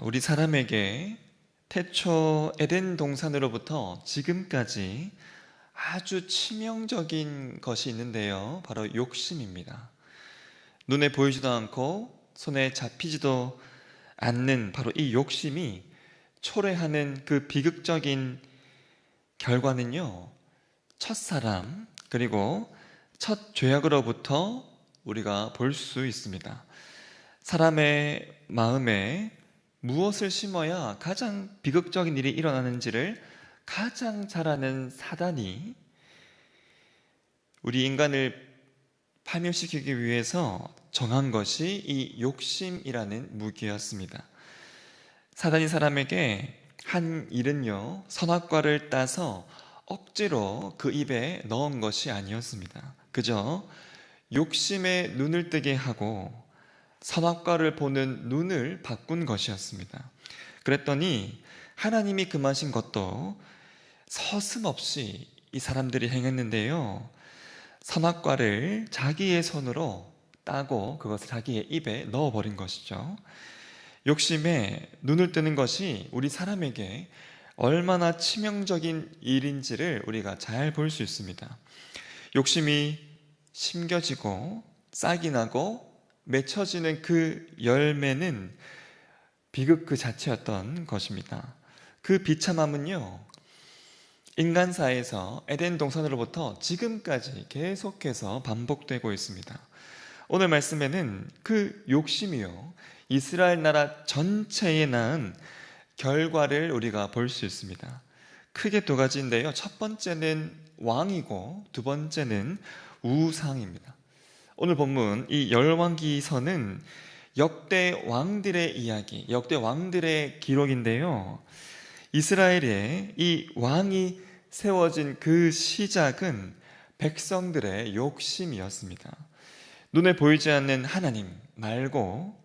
우리 사람에게 태초 에덴 동산으로부터 지금까지 아주 치명적인 것이 있는데요. 바로 욕심입니다. 눈에 보이지도 않고 손에 잡히지도 않는 바로 이 욕심이 초래하는 그 비극적인 결과는요, 첫사람 그리고 첫 죄악으로부터 우리가 볼 수 있습니다. 사람의 마음에 무엇을 심어야 가장 비극적인 일이 일어나는지를 가장 잘 아는 사단이 우리 인간을 파멸시키기 위해서 정한 것이 이 욕심이라는 무기였습니다. 사단이 사람에게 한 일은요, 선악과를 따서 억지로 그 입에 넣은 것이 아니었습니다. 그저 욕심에 눈을 뜨게 하고 선악과를 보는 눈을 바꾼 것이었습니다. 그랬더니 하나님이 금하신 것도 서슴없이 이 사람들이 행했는데요, 선악과를 자기의 손으로 따고 그것을 자기의 입에 넣어버린 것이죠. 욕심에 눈을 뜨는 것이 우리 사람에게 얼마나 치명적인 일인지를 우리가 잘 볼 수 있습니다. 욕심이 심겨지고 싹이 나고 맺혀지는 그 열매는 비극 그 자체였던 것입니다. 그 비참함은요, 인간사에서 에덴 동산으로부터 지금까지 계속해서 반복되고 있습니다. 오늘 말씀에는 그 욕심이요, 이스라엘 나라 전체에 낳은 결과를 우리가 볼 수 있습니다. 크게 두 가지인데요, 첫 번째는 왕이고 두 번째는 우상입니다. 오늘 본문 이 열왕기서는 역대 왕들의 이야기, 역대 왕들의 기록인데요, 이스라엘에 이 왕이 세워진 그 시작은 백성들의 욕심이었습니다. 눈에 보이지 않는 하나님 말고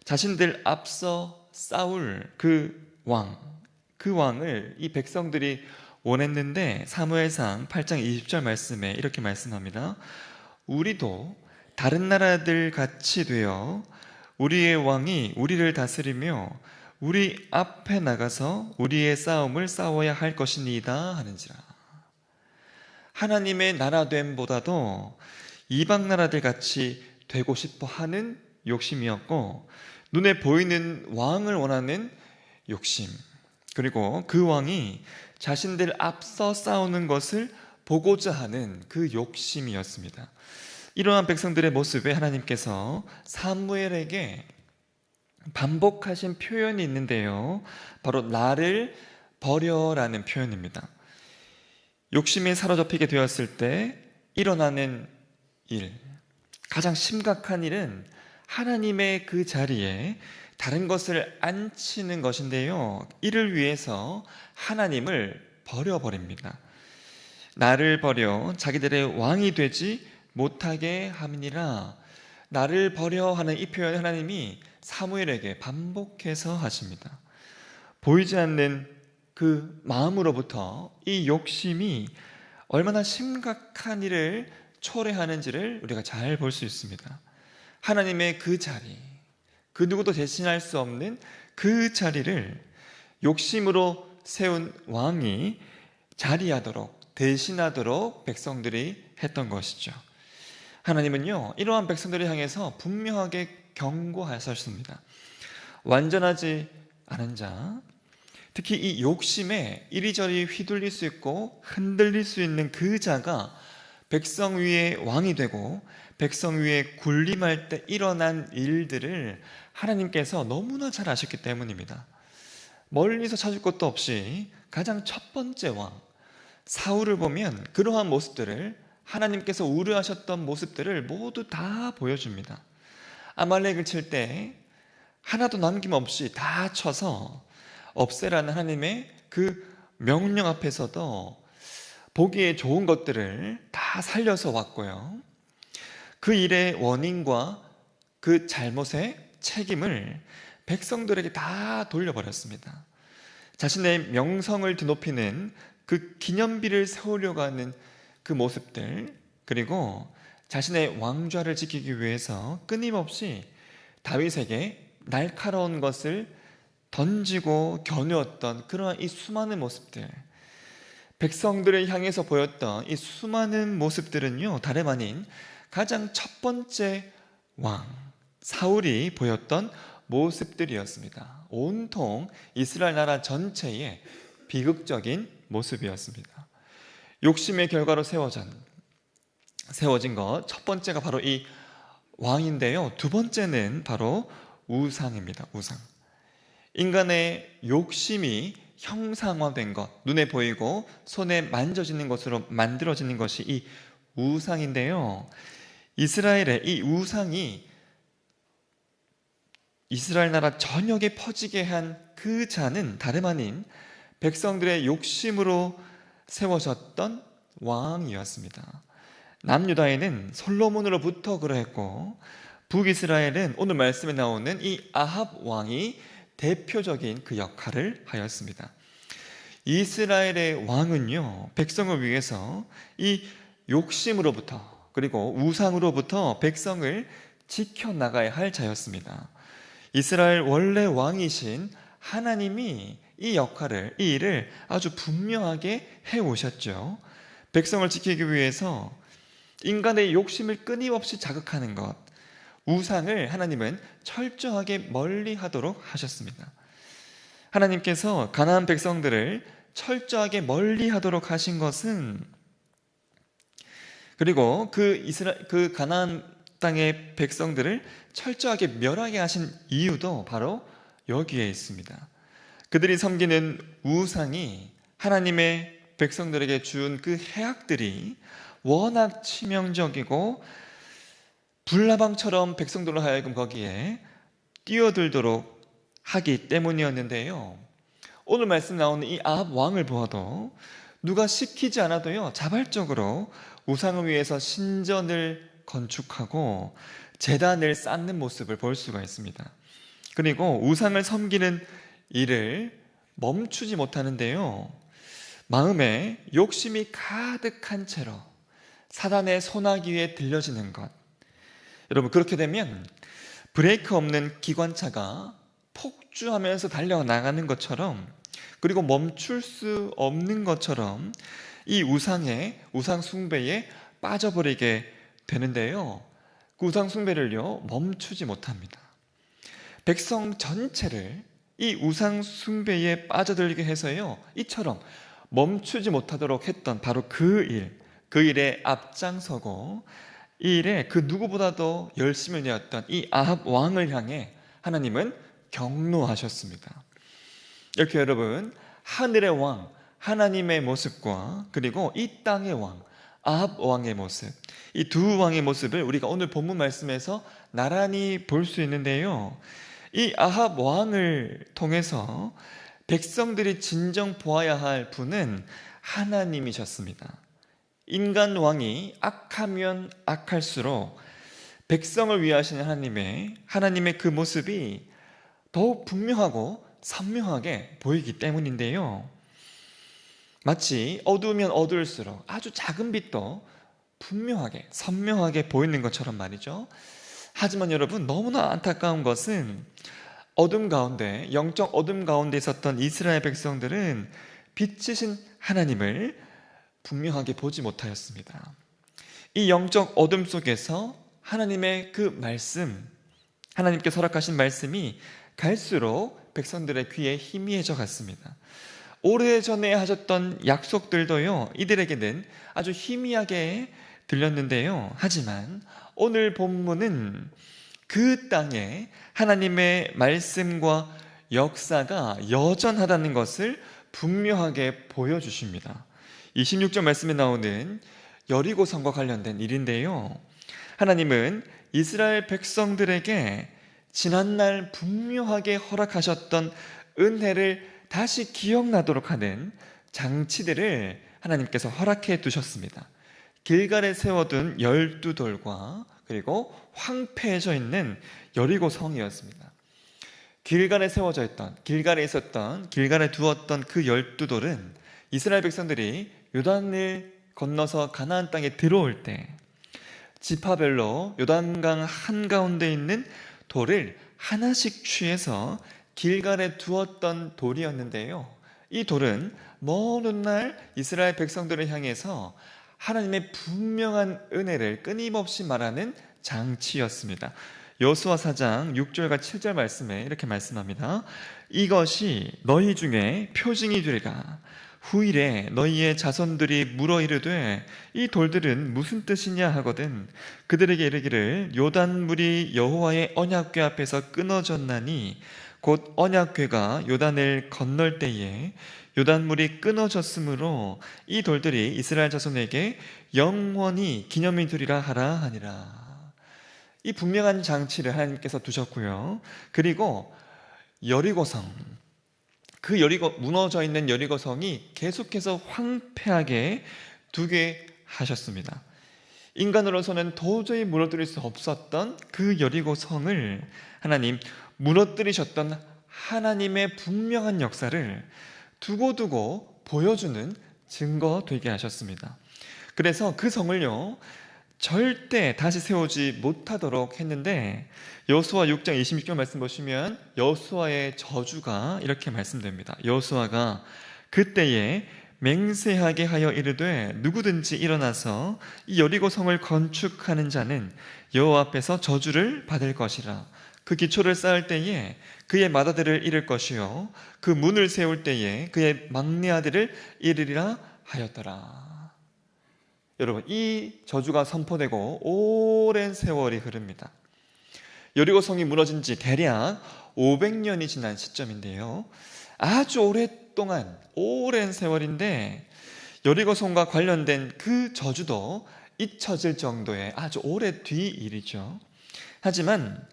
자신들 앞서 싸울 그 왕을 이 백성들이 원했는데, 사무엘상 8장 20절 말씀에 이렇게 말씀합니다. 우리도 다른 나라들 같이 되어 우리의 왕이 우리를 다스리며 우리 앞에 나가서 우리의 싸움을 싸워야 할 것이니이다 하는지라. 하나님의 나라됨보다도 이방 나라들 같이 되고 싶어 하는 욕심이었고, 눈에 보이는 왕을 원하는 욕심, 그리고 그 왕이 자신들 앞서 싸우는 것을 보고자 하는 그 욕심이었습니다. 이러한 백성들의 모습에 하나님께서 사무엘에게 반복하신 표현이 있는데요, 바로 나를 버려라는 표현입니다. 욕심에 사로잡히게 되었을 때 일어나는 일, 가장 심각한 일은 하나님의 그 자리에 다른 것을 앉히는 것인데요, 이를 위해서 하나님을 버려버립니다. 나를 버려 자기들의 왕이 되지 못하게 함이니라. 나를 버려 하는 이 표현을 하나님이 사무엘에게 반복해서 하십니다. 보이지 않는 그 마음으로부터 이 욕심이 얼마나 심각한 일을 초래하는지를 우리가 잘 볼 수 있습니다. 하나님의 그 자리, 그 누구도 대신할 수 없는 그 자리를 욕심으로 세운 왕이 자리하도록, 대신하도록 백성들이 했던 것이죠. 하나님은요, 이러한 백성들을 향해서 분명하게 경고하셨습니다. 완전하지 않은 자, 특히 이 욕심에 이리저리 휘둘릴 수 있고 흔들릴 수 있는 그 자가 백성 위에 왕이 되고 백성 위에 군림할 때 일어난 일들을 하나님께서 너무나 잘 아셨기 때문입니다. 멀리서 찾을 것도 없이 가장 첫 번째 왕 사울을 보면 그러한 모습들을, 하나님께서 우려하셨던 모습들을 모두 다 보여줍니다. 아말렉을 칠 때 하나도 남김없이 다 쳐서 없애라는 하나님의 그 명령 앞에서도 보기에 좋은 것들을 다 살려서 왔고요, 그 일의 원인과 그 잘못의 책임을 백성들에게 다 돌려버렸습니다. 자신의 명성을 드높이는 그 기념비를 세우려고 하는 그 모습들, 그리고 자신의 왕좌를 지키기 위해서 끊임없이 다윗에게 날카로운 것을 던지고 겨누었던 그러한 이 수많은 모습들, 백성들을 향해서 보였던 이 수많은 모습들은요, 다름 아닌 가장 첫 번째 왕 사울이 보였던 모습들이었습니다. 온통 이스라엘 나라 전체의 비극적인 모습이었습니다. 욕심의 결과로 세워진 것, 첫 번째가 바로 이 왕인데요. 두 번째는 바로 우상입니다. 우상. 인간의 욕심이 형상화된 것, 눈에 보이고 손에 만져지는 것으로 만들어지는 것이 이 우상인데요. 이스라엘의 이 우상이 이스라엘 나라 전역에 퍼지게 한 그 자는 다름 아닌 백성들의 욕심으로 세워졌던 왕이었습니다. 남유다에는 솔로몬으로부터 그러했고, 북이스라엘은 오늘 말씀에 나오는 이 아합 왕이 대표적인 그 역할을 하였습니다. 이스라엘의 왕은요, 백성을 위해서 이 욕심으로부터 그리고 우상으로부터 백성을 지켜나가야 할 자였습니다. 이스라엘 원래 왕이신 하나님이 이 역할을, 이 일을 아주 분명하게 해오셨죠. 백성을 지키기 위해서 인간의 욕심을 끊임없이 자극하는 것, 우상을 하나님은 철저하게 멀리하도록 하셨습니다. 하나님께서 가나안 백성들을 철저하게 멀리하도록 하신 것은, 그리고 그 가나안 땅의 백성들을 철저하게 멸하게 하신 이유도 바로 여기에 있습니다. 그들이 섬기는 우상이 하나님의 백성들에게 준 그 해악들이 워낙 치명적이고 불나방처럼 백성들로 하여금 거기에 뛰어들도록 하기 때문이었는데요. 오늘 말씀 나오는 이 아합 왕을 보아도 누가 시키지 않아도요, 자발적으로 우상을 위해서 신전을 건축하고 제단을 쌓는 모습을 볼 수가 있습니다. 그리고 우상을 섬기는 일을 멈추지 못하는데요, 마음에 욕심이 가득한 채로 사단의 소나기에 들려지는 것. 여러분, 그렇게 되면 브레이크 없는 기관차가 폭주하면서 달려나가는 것처럼, 그리고 멈출 수 없는 것처럼 이 우상 숭배에 빠져버리게 되는데요, 그 우상 숭배를요 멈추지 못합니다. 백성 전체를 이 우상 숭배에 빠져들게 해서요, 이처럼 멈추지 못하도록 했던 바로 그 일에 앞장서고 이 일에 그 누구보다도 열심을 내었던 이 아합 왕을 향해 하나님은 경노하셨습니다. 이렇게 여러분, 하늘의 왕 하나님의 모습과 그리고 이 땅의 왕 아합 왕의 모습, 이 두 왕의 모습을 우리가 오늘 본문 말씀에서 나란히 볼 수 있는데요, 이 아합 왕을 통해서 백성들이 진정 보아야 할 분은 하나님이셨습니다. 인간 왕이 악하면 악할수록 백성을 위하시는 하나님의 그 모습이 더욱 분명하고 선명하게 보이기 때문인데요, 마치 어두우면 어두울수록 아주 작은 빛도 분명하게 선명하게 보이는 것처럼 말이죠. 하지만 여러분, 너무나 안타까운 것은 영적 어둠 가운데 있었던 이스라엘 백성들은 빛이신 하나님을 분명하게 보지 못하였습니다. 이 영적 어둠 속에서 하나님의 그 말씀, 하나님께 허락하신 말씀이 갈수록 백성들의 귀에 희미해져 갔습니다. 오래전에 하셨던 약속들도요, 이들에게는 아주 희미하게 들렸는데요, 하지만 오늘 본문은 그 땅에 하나님의 말씀과 역사가 여전하다는 것을 분명하게 보여주십니다. 26절 말씀에 나오는 여리고성과 관련된 일인데요, 하나님은 이스라엘 백성들에게 지난날 분명하게 허락하셨던 은혜를 다시 기억나도록 하는 장치들을 하나님께서 허락해 두셨습니다. 길갈에 세워둔 12돌과 그리고 황폐해져 있는 여리고 성이었습니다. 길갈에 두었던 그 12돌은 이스라엘 백성들이 요단을 건너서 가나안 땅에 들어올 때 지파별로 요단강 한가운데 있는 돌을 하나씩 취해서 길갈에 두었던 돌이었는데요. 이 돌은 먼 훗날 이스라엘 백성들을 향해서 하나님의 분명한 은혜를 끊임없이 말하는 장치였습니다. 여호수아 4장 6절과 7절 말씀에 이렇게 말씀합니다. 이것이 너희 중에 표징이 되리라. 후일에 너희의 자손들이 물어 이르되 이 돌들은 무슨 뜻이냐 하거든 그들에게 이르기를 요단물이 여호와의 언약궤 앞에서 끊어졌나니 곧 언약궤가 요단을 건널 때에 요단물이 끊어졌으므로 이 돌들이 이스라엘 자손에게 영원히 기념이 되리라 하라 하니라. 이 분명한 장치를 하나님께서 두셨고요. 그리고 여리고성, 그 무너져 있는 여리고성이 계속해서 황폐하게 두게 하셨습니다. 인간으로서는 도저히 무너뜨릴 수 없었던 그 여리고성을 하나님 무너뜨리셨던 하나님의 분명한 역사를 두고두고 보여주는 증거 되게 하셨습니다. 그래서 그 성을요 절대 다시 세우지 못하도록 했는데 여호수아 6장 26절 말씀 보시면 여호수아의 저주가 이렇게 말씀됩니다. 여호수아가 그때에 맹세하게 하여 이르되 누구든지 일어나서 이 여리고 성을 건축하는 자는 여호와 앞에서 저주를 받을 것이라. 그 기초를 쌓을 때에 그의 맏아들을 잃을 것이요 그 문을 세울 때에 그의 막내 아들을 잃으리라 하였더라. 여러분, 이 저주가 선포되고 오랜 세월이 흐릅니다. 여리고성이 무너진 지 대략 500년이 지난 시점인데요. 아주 오랫동안 오랜 세월인데 여리고성과 관련된 그 저주도 잊혀질 정도의 아주 오래 뒤 일이죠. 하지만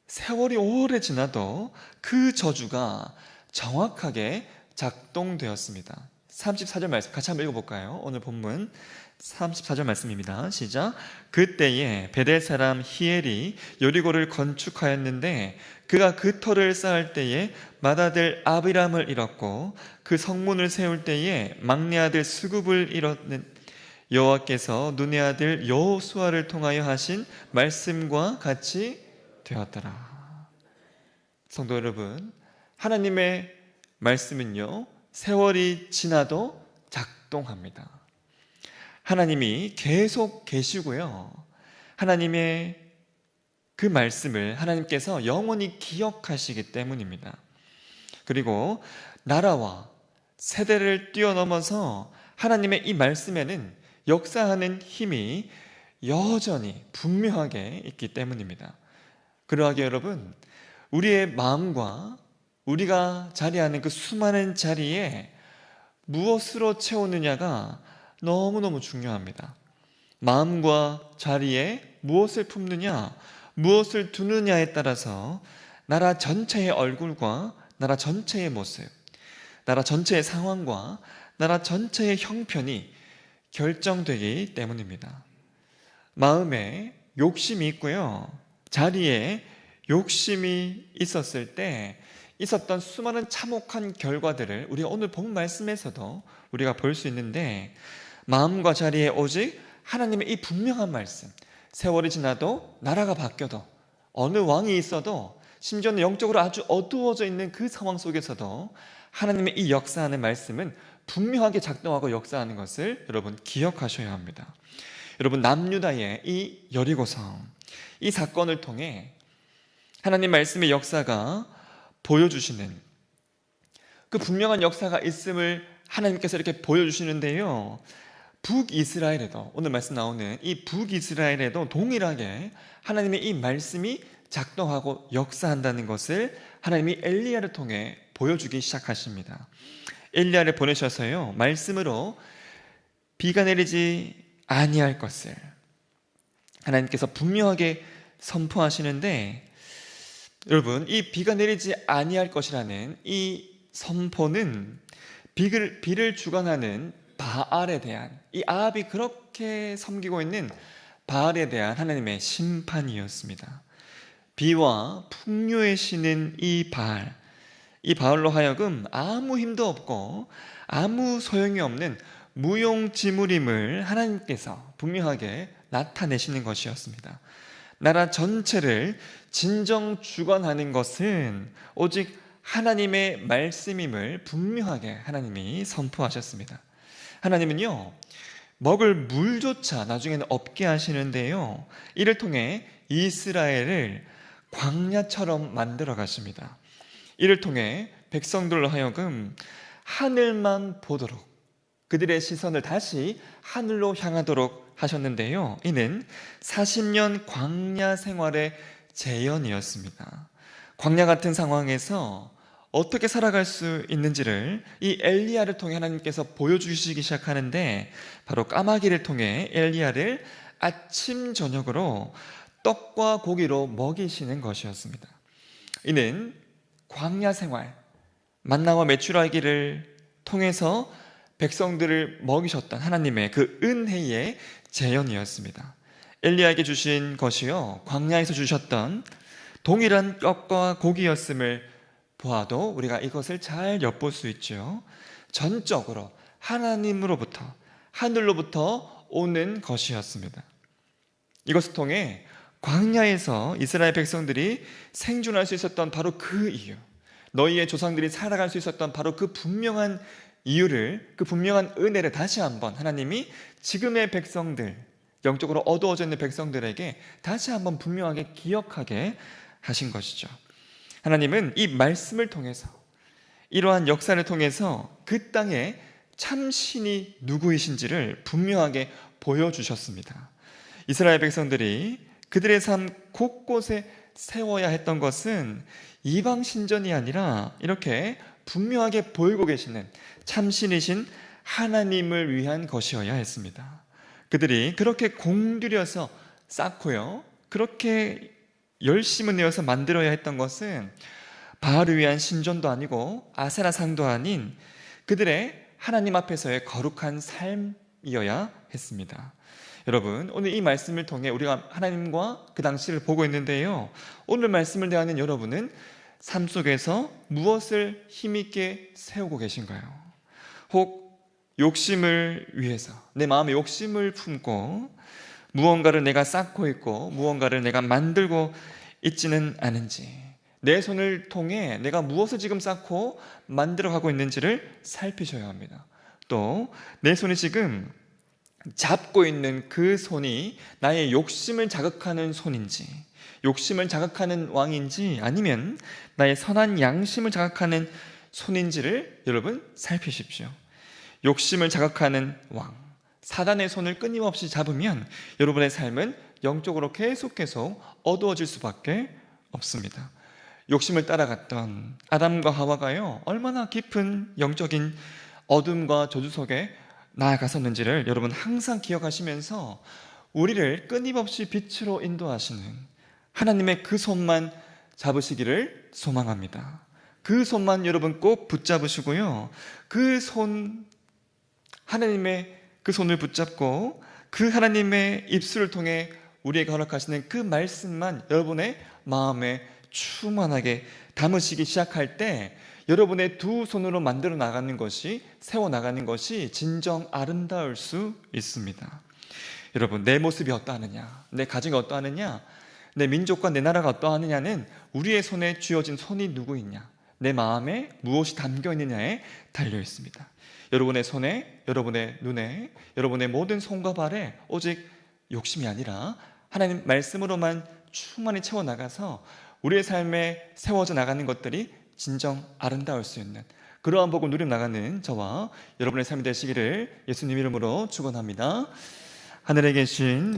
세월이 오래 지나도 그 저주가 정확하게 작동되었습니다. 34절 말씀 같이 한번 읽어볼까요? 오늘 본문 34절 말씀입니다. 시작. 그때에 베델 사람 히엘이 여리고를 건축하였는데 그가 그 터를 쌓을 때에 맏아들 아비람을 잃었고 그 성문을 세울 때에 막내 아들 수굽을 잃었는 여호와께서 눈의 아들 여호수아를 통하여 하신 말씀과 같이 되었더라. 성도 여러분, 하나님의 말씀은요 세월이 지나도 작동합니다. 하나님이 계속 계시고요. 하나님의 그 말씀을 하나님께서 영원히 기억하시기 때문입니다. 그리고 나라와 세대를 뛰어넘어서 하나님의 이 말씀에는 역사하는 힘이 여전히 분명하게 있기 때문입니다. 그러하게 여러분, 우리의 마음과 우리가 자리하는 그 수많은 자리에 무엇으로 채우느냐가 너무너무 중요합니다. 마음과 자리에 무엇을 품느냐, 무엇을 두느냐에 따라서 나라 전체의 얼굴과 나라 전체의 모습, 나라 전체의 상황과 나라 전체의 형편이 결정되기 때문입니다. 마음에 욕심이 있고요. 자리에 욕심이 있었을 때 있었던 수많은 참혹한 결과들을 우리가 오늘 본 말씀에서도 우리가 볼 수 있는데 마음과 자리에 오직 하나님의 이 분명한 말씀, 세월이 지나도 나라가 바뀌어도 어느 왕이 있어도 심지어는 영적으로 아주 어두워져 있는 그 상황 속에서도 하나님의 이 역사하는 말씀은 분명하게 작동하고 역사하는 것을 여러분 기억하셔야 합니다. 여러분, 남유다의 이 여리고성, 이 사건을 통해 하나님 말씀의 역사가 보여주시는 그 분명한 역사가 있음을 하나님께서 이렇게 보여주시는데요. 북이스라엘에도, 오늘 말씀 나오는 이 북이스라엘에도 동일하게 하나님의 이 말씀이 작동하고 역사한다는 것을 하나님이 엘리야를 통해 보여주기 시작하십니다. 엘리야를 보내셔서요, 말씀으로 비가 내리지 아니할 것을 하나님께서 분명하게 선포하시는데, 여러분, 이 비가 내리지 아니할 것이라는 이 선포는 비를 주관하는 바알에 대한, 이 아합이 그렇게 섬기고 있는 바알에 대한 하나님의 심판이었습니다. 비와 풍요의 신인 이 바알로 하여금 아무 힘도 없고 아무 소용이 없는 무용지물임을 하나님께서 분명하게 나타내시는 것이었습니다. 나라 전체를 진정 주관하는 것은 오직 하나님의 말씀임을 분명하게 하나님이 선포하셨습니다. 하나님은요, 먹을 물조차 나중에는 없게 하시는데요, 이를 통해 이스라엘을 광야처럼 만들어 가십니다. 이를 통해 백성들로 하여금 하늘만 보도록, 그들의 시선을 다시 하늘로 향하도록 하셨는데요, 이는 40년 광야 생활의 재현이었습니다. 광야 같은 상황에서 어떻게 살아갈 수 있는지를 이 엘리야를 통해 하나님께서 보여주시기 시작하는데, 바로 까마귀를 통해 엘리야를 아침 저녁으로 떡과 고기로 먹이시는 것이었습니다. 이는 광야 생활, 만나와 메추라기를 통해서 백성들을 먹이셨던 하나님의 그 은혜의 재현이었습니다. 엘리야에게 주신 것이요, 광야에서 주셨던 동일한 떡과 고기였음을 보아도 우리가 이것을 잘 엿볼 수 있죠. 전적으로 하나님으로부터, 하늘로부터 오는 것이었습니다. 이것을 통해 광야에서 이스라엘 백성들이 생존할 수 있었던 바로 그 이유, 너희의 조상들이 살아갈 수 있었던 바로 그 분명한 이유를, 그 분명한 은혜를 다시 한번 하나님이 지금의 백성들, 영적으로 어두워져 있는 백성들에게 다시 한번 분명하게 기억하게 하신 것이죠. 하나님은 이 말씀을 통해서, 이러한 역사를 통해서 그 땅에 참 신이 누구이신지를 분명하게 보여주셨습니다. 이스라엘 백성들이 그들의 삶 곳곳에 세워야 했던 것은 이방 신전이 아니라 이렇게 분명하게 보이고 계시는 참신이신 하나님을 위한 것이어야 했습니다. 그들이 그렇게 공들여서 쌓고요, 그렇게 열심을 내어서 만들어야 했던 것은 바알을 위한 신전도 아니고 아세라상도 아닌 그들의 하나님 앞에서의 거룩한 삶이어야 했습니다. 여러분, 오늘 이 말씀을 통해 우리가 하나님과 그 당시를 보고 있는데요, 오늘 말씀을 대하는 여러분은 삶 속에서 무엇을 힘있게 세우고 계신가요? 혹 욕심을 위해서, 내 마음에 욕심을 품고 무언가를 내가 쌓고 있고 무언가를 내가 만들고 있지는 않은지, 내 손을 통해 내가 무엇을 지금 쌓고 만들어가고 있는지를 살피셔야 합니다. 또 내 손이 지금 잡고 있는 그 손이 나의 욕심을 자극하는 손인지, 욕심을 자극하는 왕인지, 아니면 나의 선한 양심을 자극하는 손인지를 여러분 살피십시오. 욕심을 자극하는 왕, 사단의 손을 끊임없이 잡으면 여러분의 삶은 영적으로 계속 어두워질 수밖에 없습니다. 욕심을 따라갔던 아담과 하와가요, 얼마나 깊은 영적인 어둠과 저주 속에 나아갔었는지를 여러분 항상 기억하시면서 우리를 끊임없이 빛으로 인도하시는 하나님의 그 손만 잡으시기를 소망합니다. 그 손만 여러분 꼭 붙잡으시고요, 그 손, 하나님의 그 손을 붙잡고 그 하나님의 입술을 통해 우리에게 허락하시는 그 말씀만 여러분의 마음에 충만하게 담으시기 시작할 때, 여러분의 두 손으로 만들어 나가는 것이, 세워 나가는 것이 진정 아름다울 수 있습니다. 여러분, 내 모습이 어떠하느냐, 내 가정이 어떠하느냐, 내 민족과 내 나라가 어떠하느냐는 우리의 손에 쥐어진 손이 누구 있냐, 내 마음에 무엇이 담겨 있느냐에 달려 있습니다. 여러분의 손에, 여러분의 눈에, 여러분의 모든 손과 발에 오직 욕심이 아니라 하나님 말씀으로만 충만히 채워나가서 우리의 삶에 세워져 나가는 것들이 진정 아름다울 수 있는 그러한 복을 누려 나가는 저와 여러분의 삶이 되시기를 예수님 이름으로 축원합니다. 하늘에 계신